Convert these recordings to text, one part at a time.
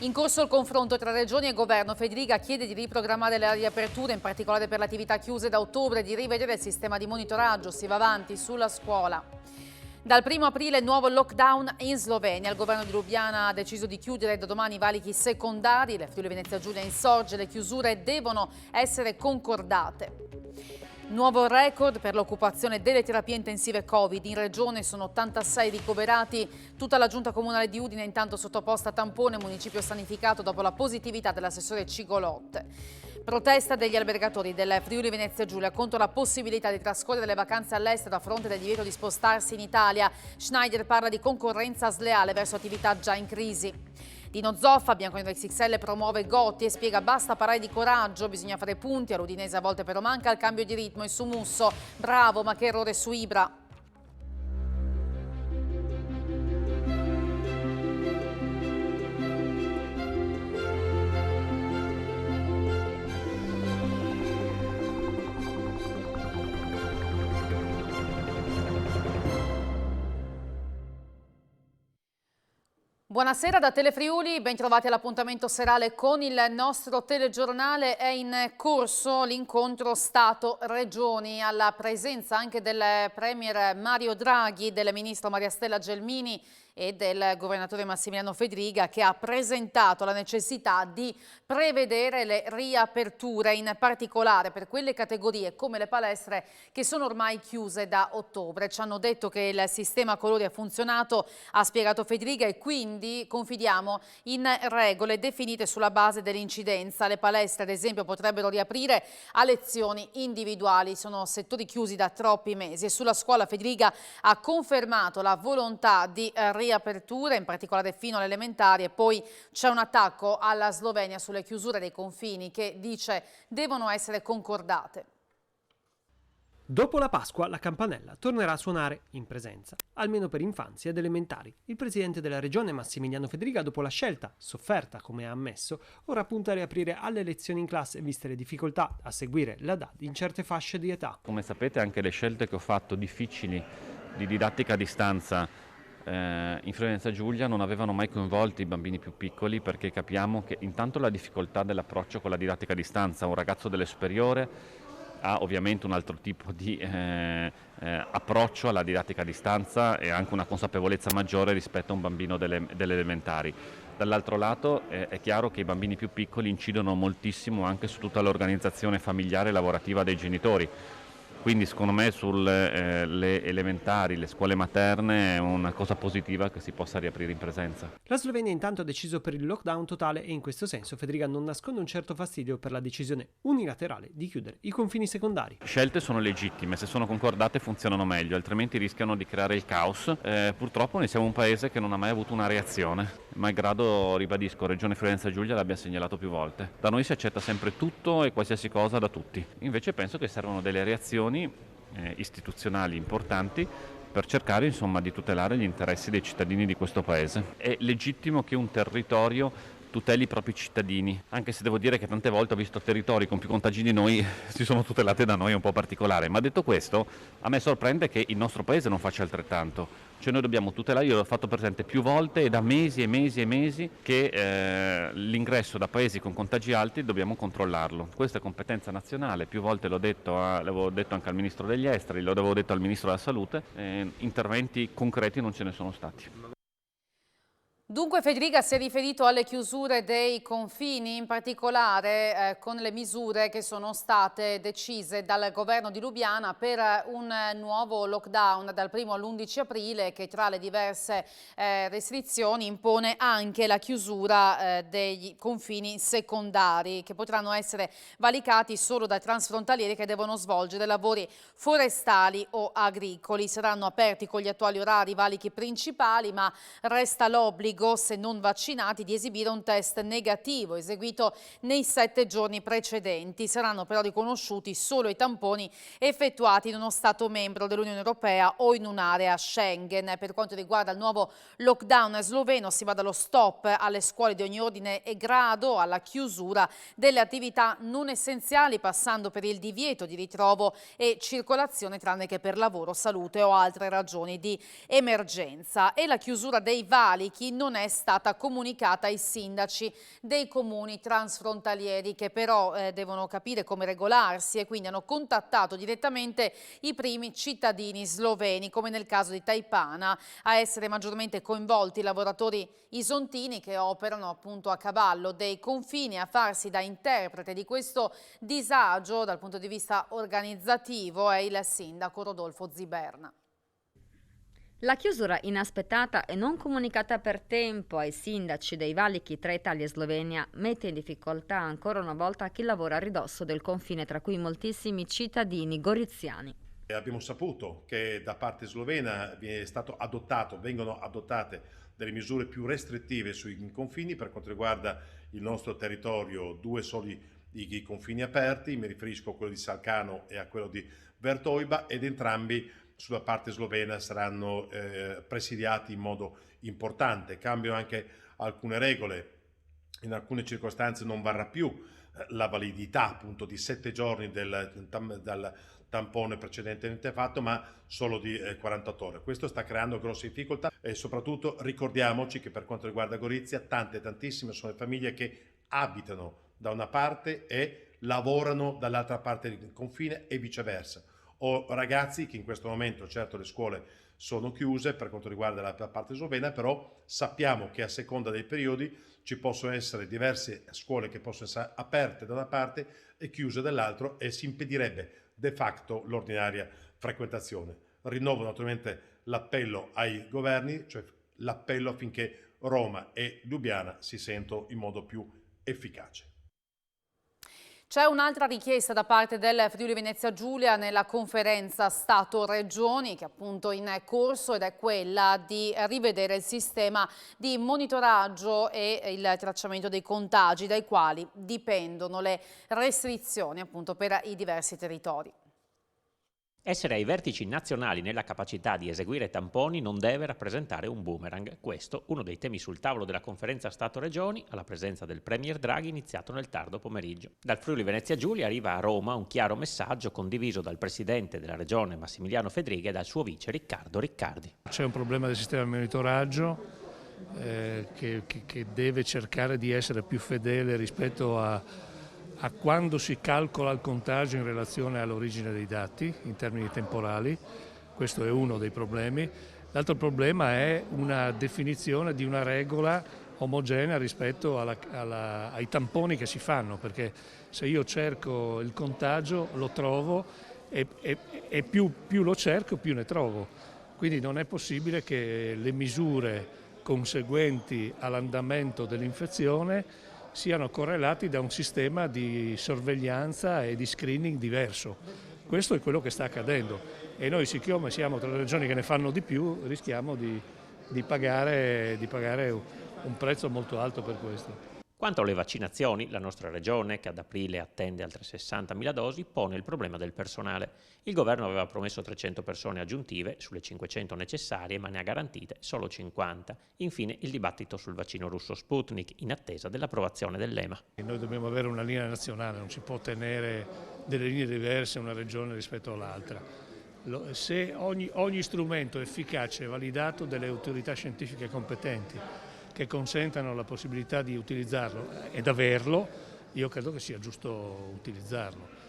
In corso il confronto tra Regioni e Governo, Federica chiede di riprogrammare le riaperture, in particolare per le attività chiuse da ottobre, di rivedere il sistema di monitoraggio. Si va avanti sulla scuola. Dal 1° aprile nuovo lockdown in Slovenia. Il governo di Lubiana ha deciso di chiudere da domani i valichi secondari. Le Friuli Venezia Giulia insorge, le chiusure devono essere concordate. Nuovo record per l'occupazione delle terapie intensive Covid. In regione sono 86 ricoverati. Tutta la giunta comunale di Udine intanto sottoposta a tampone, municipio sanificato dopo la positività dell'assessore Cigolotte. Protesta degli albergatori del Friuli Venezia Giulia contro la possibilità di trascorrere le vacanze all'estero a fronte del divieto di spostarsi in Italia. Schneider parla di concorrenza sleale verso attività già in crisi. Dino Zoffa, bianconero XXL, promuove Gotti e spiega basta parlare di coraggio, bisogna fare punti, all'Udinese a volte però manca il cambio di ritmo e su Musso, bravo ma che errore su Ibra. Buonasera da Telefriuli, ben trovati all'appuntamento serale con il nostro telegiornale. È in corso l'incontro Stato-Regioni alla presenza anche del Premier Mario Draghi, del Ministro Maria Stella Gelmini e del Governatore Massimiliano Fedriga, che ha presentato la necessità di prevedere le riaperture, in particolare per quelle categorie come le palestre che sono ormai chiuse da ottobre. Ci hanno detto che il sistema colori ha funzionato, ha spiegato Fedriga, e quindi confidiamo in regole definite sulla base dell'incidenza. Le palestre, ad esempio, potrebbero riaprire a lezioni individuali, sono settori chiusi da troppi mesi. E sulla scuola Fedriga ha confermato la volontà di riaperture, in particolare fino alle elementari, e poi c'è un attacco alla Slovenia sulle chiusure dei confini che dice devono essere concordate. Dopo la Pasqua la campanella tornerà a suonare in presenza, almeno per infanzia ed elementari. Il presidente della regione Massimiliano Fedriga, dopo la scelta, sofferta come ha ammesso, ora punta a riaprire alle lezioni in classe, viste le difficoltà a seguire la DAD in certe fasce di età. Come sapete, anche le scelte che ho fatto difficili di didattica a distanza in Friuli Venezia Giulia non avevano mai coinvolto i bambini più piccoli, perché capiamo che intanto la difficoltà dell'approccio con la didattica a distanza, un ragazzo delle superiori ha ovviamente un altro tipo di approccio alla didattica a distanza e anche una consapevolezza maggiore rispetto a un bambino delle elementari. Dall'altro lato è chiaro che i bambini più piccoli incidono moltissimo anche su tutta l'organizzazione familiare e lavorativa dei genitori. Quindi secondo me sulle elementari, le scuole materne è una cosa positiva che si possa riaprire in presenza. La Slovenia intanto ha deciso per il lockdown totale e in questo senso Fedriga non nasconde un certo fastidio per la decisione unilaterale di chiudere i confini secondari. Le scelte sono legittime, se sono concordate funzionano meglio, altrimenti rischiano di creare il caos. Purtroppo noi siamo un paese che non ha mai avuto una reazione, malgrado, ribadisco, Regione Friuli Venezia Giulia l'abbia segnalato più volte. Da noi si accetta sempre tutto e qualsiasi cosa da tutti. Invece penso che servono delle reazioni istituzionali importanti per cercare insomma di tutelare gli interessi dei cittadini di questo paese. È legittimo che un territorio tuteli i propri cittadini, anche se devo dire che tante volte ho visto territori con più contagi di noi si sono tutelate da noi, è un po' particolare, ma detto questo a me sorprende che il nostro paese non faccia altrettanto. Cioè noi dobbiamo tutelare, io l'ho fatto presente più volte e da mesi e mesi e mesi che l'ingresso da paesi con contagi alti dobbiamo controllarlo. Questa è competenza nazionale, più volte l'avevo detto anche al Ministro degli Esteri, lo avevo detto al Ministro della Salute, interventi concreti non ce ne sono stati. Dunque Fedriga si è riferito alle chiusure dei confini, in particolare con le misure che sono state decise dal governo di Lubiana per un nuovo lockdown dal 1 all'11 aprile che tra le diverse restrizioni impone anche la chiusura dei confini secondari che potranno essere valicati solo dai transfrontalieri che devono svolgere lavori forestali o agricoli. Saranno aperti con gli attuali orari i valichi principali, ma resta l'obbligo, se non vaccinati, di esibire un test negativo eseguito nei 7 giorni precedenti. Saranno però riconosciuti solo i tamponi effettuati in uno Stato membro dell'Unione Europea o in un'area Schengen. Per quanto riguarda il nuovo lockdown sloveno, si va dallo stop alle scuole di ogni ordine e grado alla chiusura delle attività non essenziali, passando per il divieto di ritrovo e circolazione tranne che per lavoro, salute o altre ragioni di emergenza. E la chiusura dei valichi non non è stata comunicata ai sindaci dei comuni transfrontalieri, che però devono capire come regolarsi e quindi hanno contattato direttamente i primi cittadini sloveni, come nel caso di Taipana. A essere maggiormente coinvolti i lavoratori isontini che operano appunto a cavallo dei confini. A farsi da interprete di questo disagio dal punto di vista organizzativo è il sindaco Rodolfo Ziberna. La chiusura inaspettata e non comunicata per tempo ai sindaci dei valichi tra Italia e Slovenia mette in difficoltà ancora una volta chi lavora a ridosso del confine, tra cui moltissimi cittadini goriziani. Abbiamo saputo che da parte slovena vengono adottate delle misure più restrittive sui confini per quanto riguarda il nostro territorio, 2 soli i confini aperti, mi riferisco a quello di Salcano e a quello di Vertoiba, ed entrambi sulla parte slovena saranno presidiati in modo importante. Cambiano anche alcune regole, in alcune circostanze non varrà più la validità appunto di 7 giorni dal tampone precedentemente fatto, ma solo di 48 ore. Questo sta creando grosse difficoltà e soprattutto ricordiamoci che per quanto riguarda Gorizia tantissime sono le famiglie che abitano da una parte e lavorano dall'altra parte del confine e viceversa. O ragazzi che in questo momento, certo le scuole sono chiuse per quanto riguarda la parte slovena, però sappiamo che a seconda dei periodi ci possono essere diverse scuole che possono essere aperte da una parte e chiuse dall'altro e si impedirebbe de facto l'ordinaria frequentazione. Rinnovo naturalmente l'appello ai governi, cioè l'appello affinché Roma e Lubiana si sentano in modo più efficace. C'è un'altra richiesta da parte del Friuli Venezia Giulia nella conferenza Stato-Regioni che è appunto in corso, ed è quella di rivedere il sistema di monitoraggio e il tracciamento dei contagi dai quali dipendono le restrizioni appunto per i diversi territori. Essere ai vertici nazionali nella capacità di eseguire tamponi non deve rappresentare un boomerang. Questo uno dei temi sul tavolo della conferenza Stato-Regioni, alla presenza del Premier Draghi, iniziato nel tardo pomeriggio. Dal Friuli Venezia Giulia arriva a Roma un chiaro messaggio condiviso dal Presidente della Regione Massimiliano Fedriga e dal suo vice Riccardo Riccardi. C'è un problema del sistema di monitoraggio che deve cercare di essere più fedele rispetto a quando si calcola il contagio in relazione all'origine dei dati in termini temporali. Questo è uno dei problemi. L'altro problema è una definizione di una regola omogenea rispetto ai tamponi che si fanno, perché se io cerco il contagio lo trovo e più lo cerco più ne trovo. Quindi non è possibile che le misure conseguenti all'andamento dell'infezione siano correlati da un sistema di sorveglianza e di screening diverso. Questo è quello che sta accadendo e noi, siccome siamo tra le regioni che ne fanno di più, rischiamo di pagare un prezzo molto alto per questo. Quanto alle vaccinazioni, la nostra regione, che ad aprile attende altre 60.000 dosi, pone il problema del personale. Il governo aveva promesso 300 persone aggiuntive sulle 500 necessarie, ma ne ha garantite solo 50. Infine il dibattito sul vaccino russo Sputnik, in attesa dell'approvazione dell'EMA. Noi dobbiamo avere una linea nazionale, non si può tenere delle linee diverse una regione rispetto all'altra. Se ogni strumento efficace è validato dalle autorità scientifiche competenti, che consentano la possibilità di utilizzarlo ed averlo, io credo che sia giusto utilizzarlo.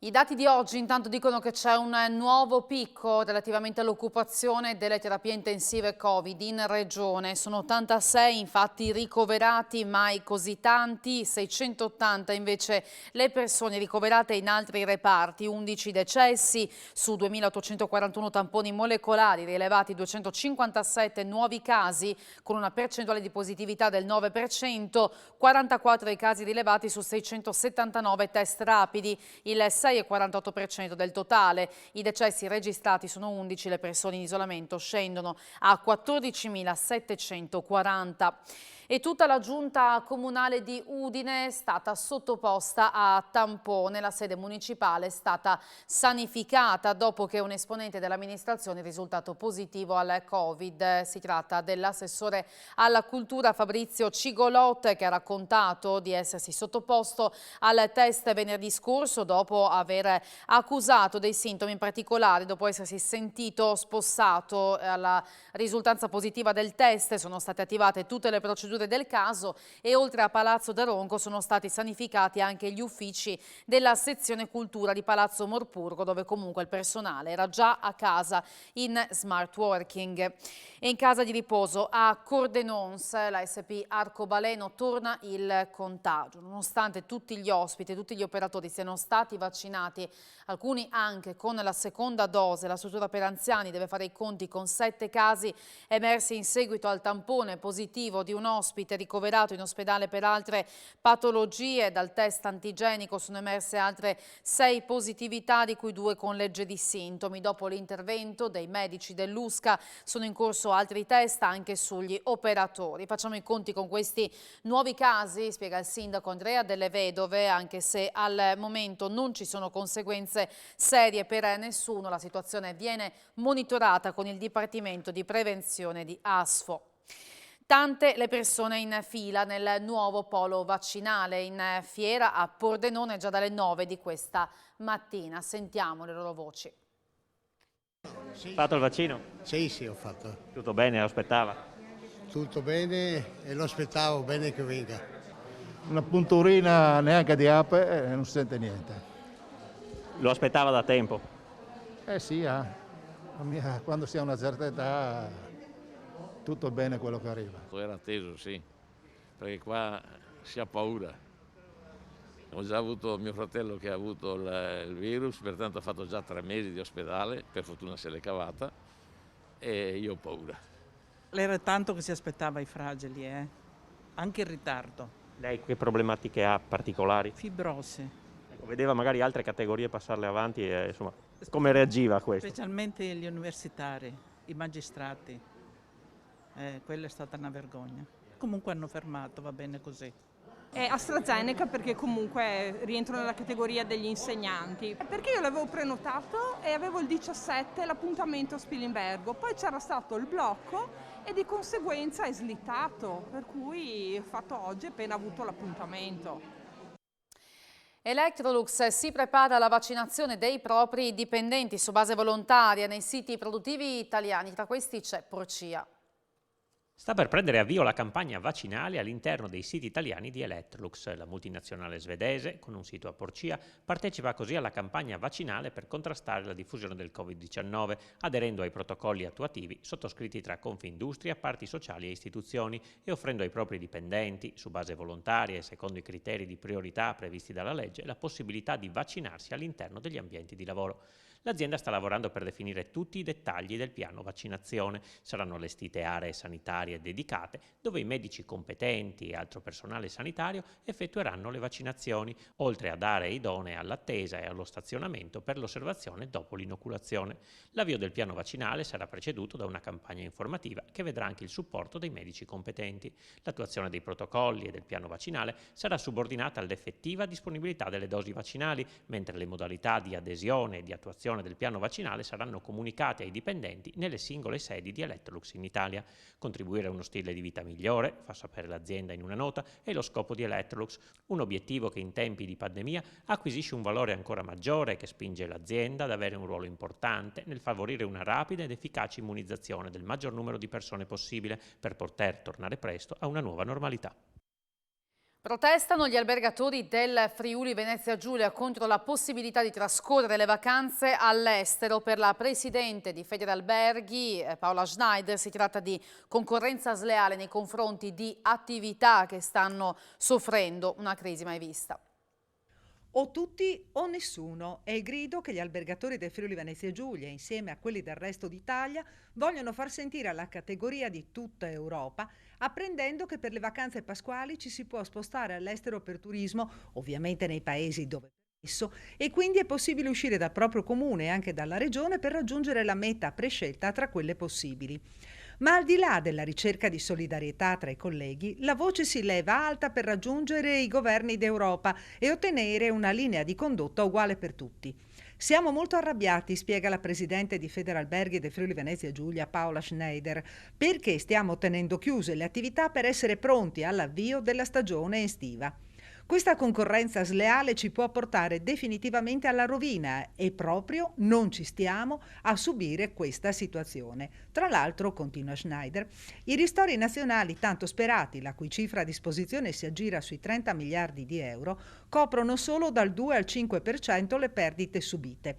I dati di oggi intanto dicono che c'è un nuovo picco relativamente all'occupazione delle terapie intensive Covid in regione. Sono 86 infatti ricoverati, mai così tanti, 680 invece le persone ricoverate in altri reparti, 11 decessi su 2.841 tamponi molecolari rilevati, 257 nuovi casi con una percentuale di positività del 9%, 44 i casi rilevati su 679 test rapidi, il 6,48% del totale. I decessi registrati sono 11, le persone in isolamento scendono a 14.740. E tutta la giunta comunale di Udine è stata sottoposta a tampone. La sede municipale è stata sanificata dopo che un esponente dell'amministrazione è risultato positivo al Covid. Si tratta dell'assessore alla cultura Fabrizio Cigolotte, che ha raccontato di essersi sottoposto al test venerdì scorso dopo aver aver accusato dei sintomi, in particolare dopo essersi sentito spossato. Alla risultanza positiva del test sono state attivate tutte le procedure del caso e oltre a Palazzo Daronco sono stati sanificati anche gli uffici della sezione cultura di Palazzo Morpurgo, dove comunque il personale era già a casa in smart working. E in casa di riposo a Cordenons, la SP Arcobaleno, torna il contagio. Nonostante tutti gli ospiti e tutti gli operatori siano stati vaccinati, alcuni anche con la seconda dose, la struttura per anziani deve fare i conti con 7 casi emersi in seguito al tampone positivo di un ospite ricoverato in ospedale per altre patologie. Dal test antigenico sono emerse altre 6 positività, di cui 2 con leggeri sintomi. Dopo l'intervento dei medici dell'USCA sono in corso altri test anche sugli operatori. Facciamo i conti con questi nuovi casi, spiega il sindaco Andrea Delle Vedove, anche se al momento non ci sono conseguenze serie per nessuno. La situazione viene monitorata con il Dipartimento di Prevenzione di ASFO. Tante le persone in fila nel nuovo polo vaccinale in fiera a Pordenone già dalle 9 di questa mattina. Sentiamo le loro voci. Sì. Fatto il vaccino? Sì, ho fatto. Tutto bene, lo aspettava? Tutto bene e lo aspettavo bene che venga. Una punturina neanche di ape e non si sente niente. Lo aspettava da tempo? Sì, quando si ha una certa età tutto è bene quello che arriva. Era atteso, sì, perché qua si ha paura. Ho già avuto mio fratello che ha avuto il virus, pertanto ha fatto già 3 mesi di ospedale, per fortuna se l'è cavata e io ho paura. Era tanto che si aspettava i fragili, anche in ritardo. Lei che problematiche ha particolari? Fibrosi. Ecco, vedeva magari altre categorie passarle avanti e insomma, come reagiva a questo? Specialmente gli universitari, i magistrati. Quella è stata una vergogna. Comunque hanno fermato, va bene così. È AstraZeneca perché comunque rientro nella categoria degli insegnanti. Perché io l'avevo prenotato e avevo il 17 l'appuntamento a Spilimbergo, poi c'era stato il blocco e di conseguenza è slittato, per cui ho fatto oggi appena avuto l'appuntamento. Electrolux si prepara alla vaccinazione dei propri dipendenti su base volontaria nei siti produttivi italiani, tra questi c'è Porcia. Sta per prendere avvio la campagna vaccinale all'interno dei siti italiani di Electrolux. La multinazionale svedese, con un sito a Porcia, partecipa così alla campagna vaccinale per contrastare la diffusione del Covid-19, aderendo ai protocolli attuativi sottoscritti tra Confindustria, parti sociali e istituzioni e offrendo ai propri dipendenti, su base volontaria e secondo i criteri di priorità previsti dalla legge, la possibilità di vaccinarsi all'interno degli ambienti di lavoro. L'azienda sta lavorando per definire tutti i dettagli del piano vaccinazione. Saranno allestite aree sanitarie dedicate dove i medici competenti e altro personale sanitario effettueranno le vaccinazioni, oltre ad aree idonee all'attesa e allo stazionamento per l'osservazione dopo l'inoculazione. L'avvio del piano vaccinale sarà preceduto da una campagna informativa che vedrà anche il supporto dei medici competenti. L'attuazione dei protocolli e del piano vaccinale sarà subordinata all'effettiva disponibilità delle dosi vaccinali, mentre le modalità di adesione e di attuazione del piano vaccinale saranno comunicate ai dipendenti nelle singole sedi di Electrolux in Italia. Contribuire a uno stile di vita migliore, fa sapere l'azienda in una nota, è lo scopo di Electrolux, un obiettivo che in tempi di pandemia acquisisce un valore ancora maggiore e che spinge l'azienda ad avere un ruolo importante nel favorire una rapida ed efficace immunizzazione del maggior numero di persone possibile per poter tornare presto a una nuova normalità. Protestano gli albergatori del Friuli Venezia Giulia contro la possibilità di trascorrere le vacanze all'estero. Per la presidente di Federalberghi, Paola Schneider, si tratta di concorrenza sleale nei confronti di attività che stanno soffrendo una crisi mai vista. O tutti o nessuno è il grido che gli albergatori del Friuli Venezia Giulia, insieme a quelli del resto d'Italia, vogliono far sentire alla categoria di tutta Europa, apprendendo che per le vacanze pasquali ci si può spostare all'estero per turismo, ovviamente nei paesi dove permesso, e quindi è possibile uscire dal proprio comune e anche dalla regione per raggiungere la meta prescelta tra quelle possibili. Ma al di là della ricerca di solidarietà tra i colleghi, la voce si leva alta per raggiungere i governi d'Europa e ottenere una linea di condotta uguale per tutti. Siamo molto arrabbiati, spiega la presidente di Federalberghi del Friuli Venezia Giulia, Paola Schneider, perché stiamo tenendo chiuse le attività per essere pronti all'avvio della stagione estiva. Questa concorrenza sleale ci può portare definitivamente alla rovina e proprio non ci stiamo a subire questa situazione. Tra l'altro, continua Schneider, i ristori nazionali tanto sperati, la cui cifra a disposizione si aggira sui 30 miliardi di euro, coprono solo dal 2 al 5% le perdite subite.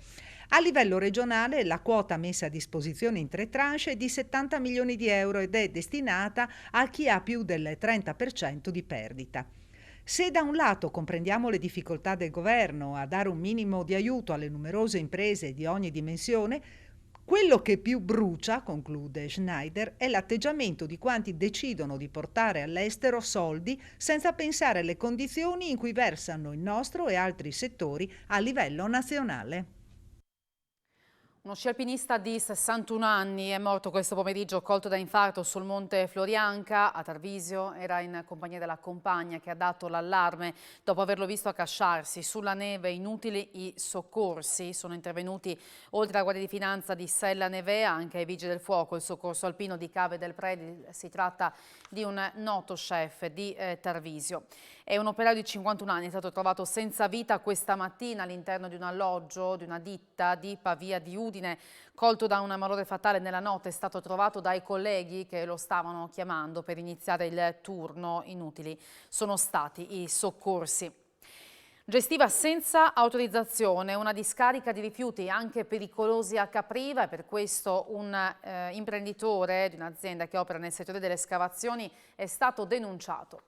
A livello regionale la quota messa a disposizione in 3 tranche è di 70 milioni di euro ed è destinata a chi ha più del 30% di perdita. Se da un lato comprendiamo le difficoltà del governo a dare un minimo di aiuto alle numerose imprese di ogni dimensione, quello che più brucia, conclude Schneider, è l'atteggiamento di quanti decidono di portare all'estero soldi senza pensare alle condizioni in cui versano il nostro e altri settori a livello nazionale. Uno sci alpinista di 61 anni è morto questo pomeriggio colto da infarto sul Monte Florianca a Tarvisio. Era in compagnia della compagna che ha dato l'allarme dopo averlo visto accasciarsi sulla neve. Inutili i soccorsi. Sono intervenuti oltre alla Guardia di Finanza di Sella Nevea anche ai Vigili del Fuoco, il soccorso alpino di Cave del Predi. Si tratta di un noto chef di Tarvisio. E un operaio di 51 anni è stato trovato senza vita questa mattina all'interno di un alloggio di una ditta di Pavia di Udine. Colto da un malore fatale nella notte, è stato trovato dai colleghi che lo stavano chiamando per iniziare il turno. Inutili sono stati i soccorsi. Gestiva senza autorizzazione una discarica di rifiuti anche pericolosi a Capriva e per questo un imprenditore di un'azienda che opera nel settore delle escavazioni è stato denunciato.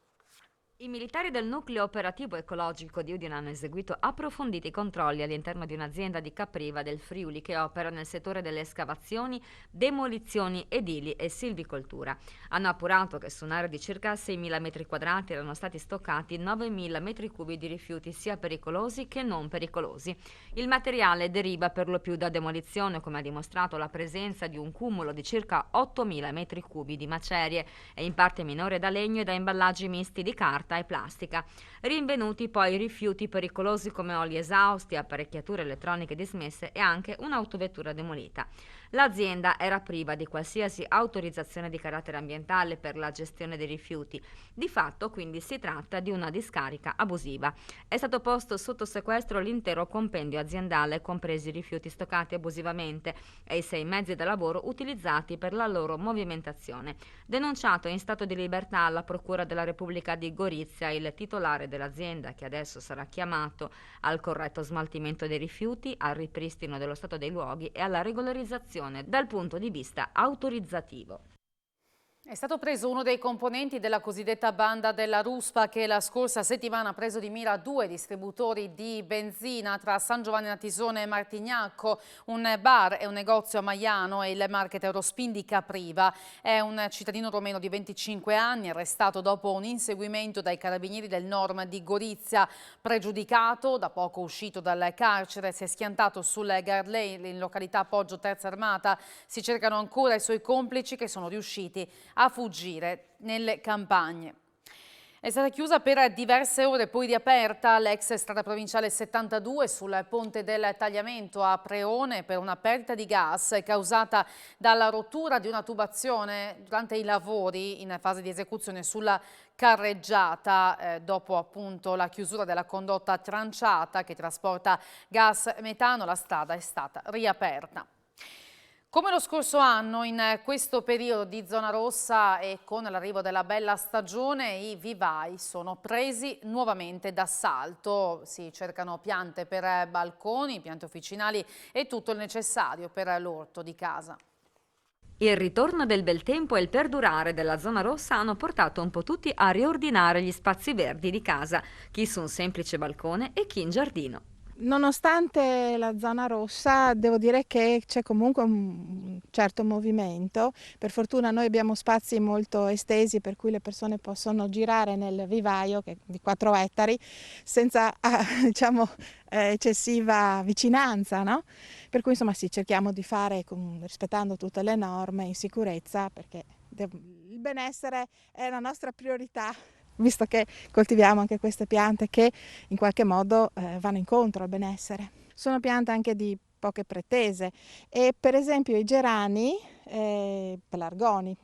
I militari del nucleo operativo ecologico di Udine hanno eseguito approfonditi controlli all'interno di un'azienda di Capriva del Friuli che opera nel settore delle escavazioni, demolizioni edili e silvicoltura. Hanno appurato che su un'area di circa 6.000 metri quadrati erano stati stoccati 9.000 metri cubi di rifiuti sia pericolosi che non pericolosi. Il materiale deriva per lo più da demolizione, come ha dimostrato la presenza di un cumulo di circa 8.000 metri cubi di macerie e in parte minore da legno e da imballaggi misti di carta e plastica. Rinvenuti poi rifiuti pericolosi come oli esausti, apparecchiature elettroniche dismesse e anche un'autovettura demolita. L'azienda era priva di qualsiasi autorizzazione di carattere ambientale per la gestione dei rifiuti. Di fatto, quindi, si tratta di una discarica abusiva. È stato posto sotto sequestro l'intero compendio aziendale, compresi i rifiuti stoccati abusivamente e i 6 mezzi da lavoro utilizzati per la loro movimentazione. Denunciato in stato di libertà alla Procura della Repubblica di Gorizia il titolare dell'azienda, che adesso sarà chiamato al corretto smaltimento dei rifiuti, al ripristino dello stato dei luoghi e alla regolarizzazione dal punto di vista autorizzativo. È stato preso uno dei componenti della cosiddetta banda della ruspa che la scorsa settimana ha preso di mira 2 distributori di benzina tra San Giovanni Natisone e Martignacco, un bar e un negozio a Maiano e il market Eurospin di Capriva. È un cittadino romeno di 25 anni, arrestato dopo un inseguimento dai carabinieri del Norm di Gorizia. Pregiudicato, da poco uscito dal carcere, si è schiantato sul Garley in località Poggio Terza Armata. Si cercano ancora i suoi complici che sono riusciti a fuggire nelle campagne. È stata chiusa per diverse ore, poi riaperta l'ex strada provinciale 72 sul ponte del Tagliamento a Preone per una perdita di gas causata dalla rottura di una tubazione durante i lavori in fase di esecuzione sulla carreggiata dopo appunto la chiusura della condotta tranciata che trasporta gas metano. La strada è stata riaperta. Come lo scorso anno, in questo periodo di zona rossa e con l'arrivo della bella stagione, i vivai sono presi nuovamente d'assalto. Si cercano piante per balconi, piante officinali e tutto il necessario per l'orto di casa. Il ritorno del bel tempo e il perdurare della zona rossa hanno portato un po' tutti a riordinare gli spazi verdi di casa, chi su un semplice balcone e chi in giardino. Nonostante la zona rossa, devo dire che c'è comunque un certo movimento. Per fortuna noi abbiamo spazi molto estesi per cui le persone possono girare nel vivaio, che è di 4 ettari, senza diciamo, eccessiva vicinanza, no? Per cui insomma sì, cerchiamo di fare rispettando tutte le norme in sicurezza, perché il benessere è la nostra priorità, visto che coltiviamo anche queste piante che in qualche modo vanno incontro al benessere. Sono piante anche di poche pretese e per esempio i gerani, pelargoni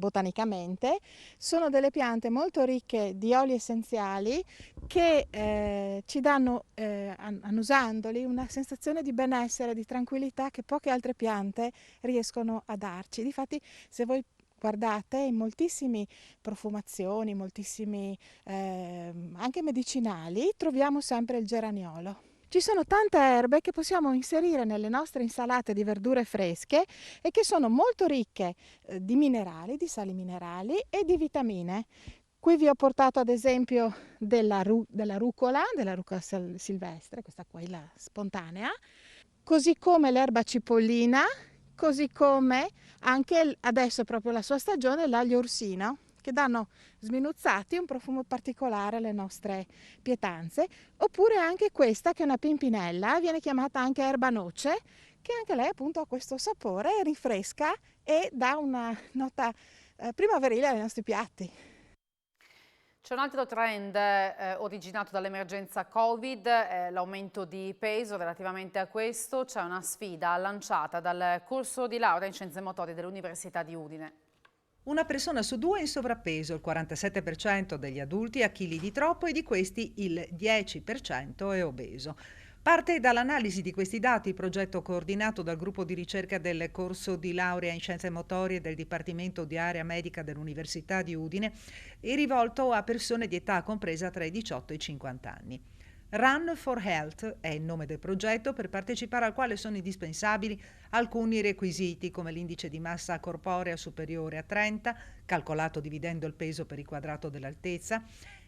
botanicamente, sono delle piante molto ricche di oli essenziali che ci danno, annusandoli, una sensazione di benessere, di tranquillità che poche altre piante riescono a darci. Difatti, se voi guardate, in moltissime profumazioni, moltissimi anche medicinali, troviamo sempre il geraniolo. Ci sono tante erbe che possiamo inserire nelle nostre insalate di verdure fresche e che sono molto ricche di minerali, di sali minerali e di vitamine. Qui vi ho portato ad esempio della rucola silvestre, questa qua è la spontanea, così come l'erba cipollina, così come anche adesso proprio la sua stagione l'aglio orsino, che danno sminuzzati un profumo particolare alle nostre pietanze, oppure anche questa che è una pimpinella, viene chiamata anche erba noce, che anche lei appunto ha questo sapore, rinfresca e dà una nota primaverile ai nostri piatti. C'è un altro trend originato dall'emergenza Covid, l'aumento di peso. Relativamente a questo c'è una sfida lanciata dal corso di laurea in scienze motorie dell'Università di Udine. Una persona su 2 è in sovrappeso, il 47% degli adulti ha chili di troppo e di questi il 10% è obeso. Parte dall'analisi di questi dati il progetto coordinato dal gruppo di ricerca del corso di laurea in scienze motorie del Dipartimento di Area Medica dell'Università di Udine e rivolto a persone di età compresa tra i 18 e i 50 anni. Run for Health è il nome del progetto, per partecipare al quale sono indispensabili alcuni requisiti come l'indice di massa corporea superiore a 30, calcolato dividendo il peso per il quadrato dell'altezza,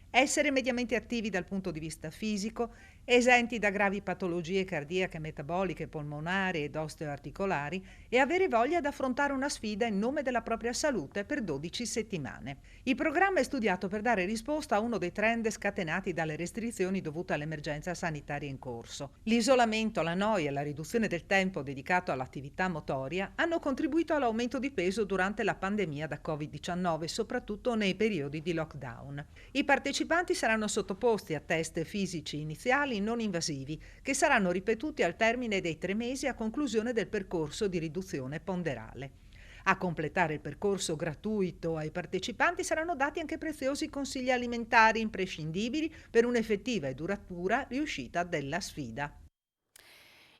essere mediamente attivi dal punto di vista fisico, esenti da gravi patologie cardiache, metaboliche, polmonari ed osteoarticolari e avere voglia di affrontare una sfida in nome della propria salute per 12 settimane. Il programma è studiato per dare risposta a uno dei trend scatenati dalle restrizioni dovute all'emergenza sanitaria in corso. L'isolamento, la noia e la riduzione del tempo dedicato all'attività motoria hanno contribuito all'aumento di peso durante la pandemia da Covid-19, soprattutto nei periodi di lockdown. I partecipanti saranno sottoposti a test fisici iniziali non invasivi che saranno ripetuti al termine dei 3 mesi a conclusione del percorso di riduzione ponderale. A completare il percorso gratuito ai partecipanti saranno dati anche preziosi consigli alimentari imprescindibili per un'effettiva e duratura riuscita della sfida.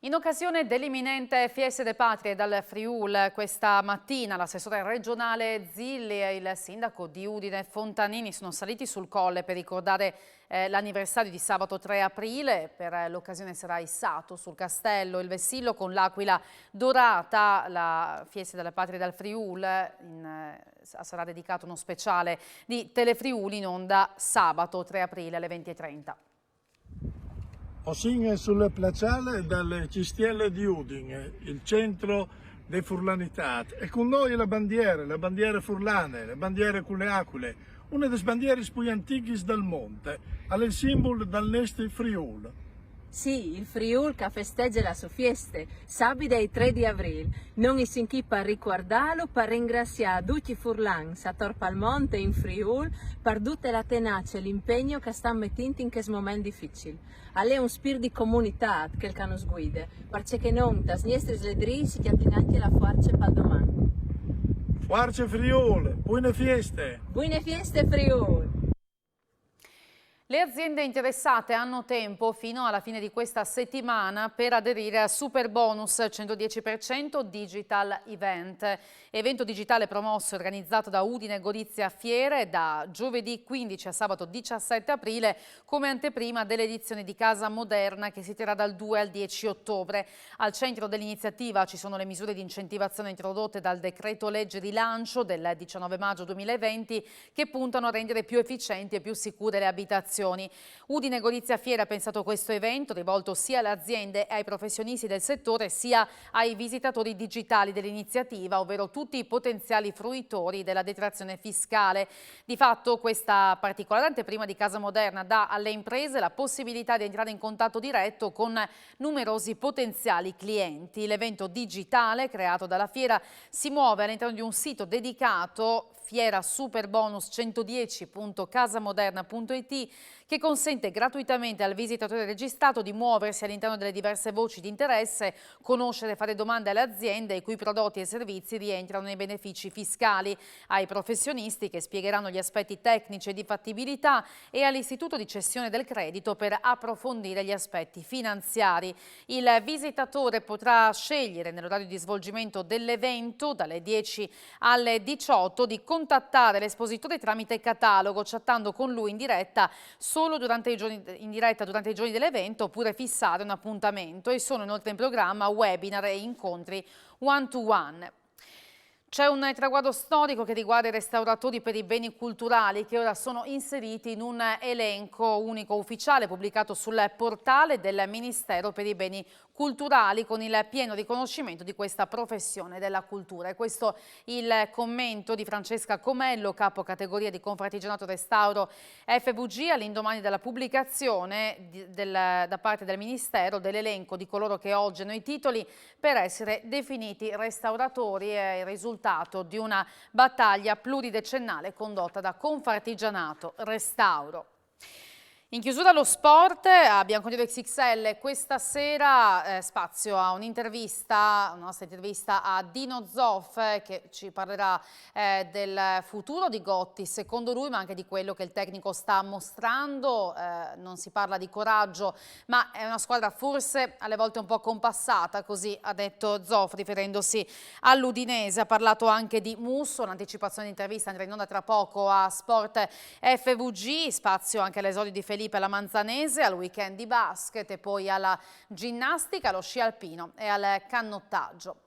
In occasione dell'imminente Fieste de Patrie dal Friul, questa mattina l'assessore regionale Zilli e il sindaco di Udine Fontanini sono saliti sul colle per ricordare l'anniversario di sabato 3 aprile. Per l'occasione sarà issato sul castello il vessillo con l'aquila dorata. La Fieste delle Patrie dal Friul sarà dedicato uno speciale di Telefriuli in onda sabato 3 aprile alle 20:30. Osin sulle placiale dalle Cistielle di Udine, il centro di furlanità. E con noi le bandiere furlane, le bandiere con le aquile, una delle bandiere più antiche del mondo, è il simbolo del nostro Friul. Sì, il Friul che festeggia la sue feste, sabato 3 di aprile. Non si inchippa a ricordarlo per ringraziare tutti i furlans a Torpalmonte in Friul per tutta la tenacia e l'impegno che stanno mettendo in questo momento difficile. È un spirito di comunità che il nos guida, perché non da nostre ledrisi che hanno anche la forza per domani. Forza Friul, buone feste! Buone feste Friul! Le aziende interessate hanno tempo fino alla fine di questa settimana per aderire a Superbonus 110% Digital Event, evento digitale promosso e organizzato da Udine Gorizia Fiere da giovedì 15 a sabato 17 aprile come anteprima delle edizioni di Casa Moderna che si terrà dal 2 al 10 ottobre. Al centro dell'iniziativa ci sono le misure di incentivazione introdotte dal decreto legge rilancio del 19 maggio 2020 che puntano a rendere più efficienti e più sicure le abitazioni. Udine Gorizia Fiere ha pensato questo evento rivolto sia alle aziende e ai professionisti del settore sia ai visitatori digitali dell'iniziativa, ovvero tutti i potenziali fruitori della detrazione fiscale. Di fatto questa particolare anteprima di Casa Moderna dà alle imprese la possibilità di entrare in contatto diretto con numerosi potenziali clienti. L'evento digitale creato dalla fiera si muove all'interno di un sito dedicato Fiera Superbonus 110.casamoderna.it che consente gratuitamente al visitatore registrato di muoversi all'interno delle diverse voci di interesse, conoscere e fare domande alle aziende i cui prodotti e servizi rientrano nei benefici fiscali, ai professionisti che spiegheranno gli aspetti tecnici e di fattibilità e all'istituto di cessione del credito per approfondire gli aspetti finanziari. Il visitatore potrà scegliere nell'orario di svolgimento dell'evento dalle 10 alle 18 di contattare l'espositore tramite catalogo, chattando con lui in diretta solo durante i giorni dell'evento, oppure fissare un appuntamento. E sono inoltre in programma webinar e incontri one-to-one. C'è un traguardo storico che riguarda i restauratori per i beni culturali che ora sono inseriti in un elenco unico ufficiale pubblicato sul portale del Ministero per i beni culturali, con il pieno riconoscimento di questa professione della cultura. E questo il commento di Francesca Comello, capo categoria di Confartigianato Restauro FVG, all'indomani della pubblicazione da parte del Ministero dell'elenco di coloro che oggi hanno i titoli per essere definiti restauratori. È il risultato di una battaglia pluridecennale condotta da Confartigianato Restauro. In chiusura lo sport, a Bianconero XXL questa sera spazio a una nostra intervista a Dino Zoff, che ci parlerà del futuro di Gotti secondo lui, ma anche di quello che il tecnico sta mostrando. Non si parla di coraggio, ma è una squadra forse alle volte un po' compassata, così ha detto Zoff riferendosi all'Udinese. Ha parlato anche di Musso, l'anticipazione di intervista andrà in onda tra poco a Sport FVG, spazio anche all'esordio di Felipe alla Manzanese, al weekend di basket e poi alla ginnastica, allo sci alpino e al canottaggio.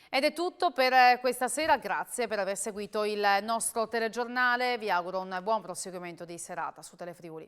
Ed è tutto per questa sera, grazie per aver seguito il nostro telegiornale, vi auguro un buon proseguimento di serata su Telefriuli.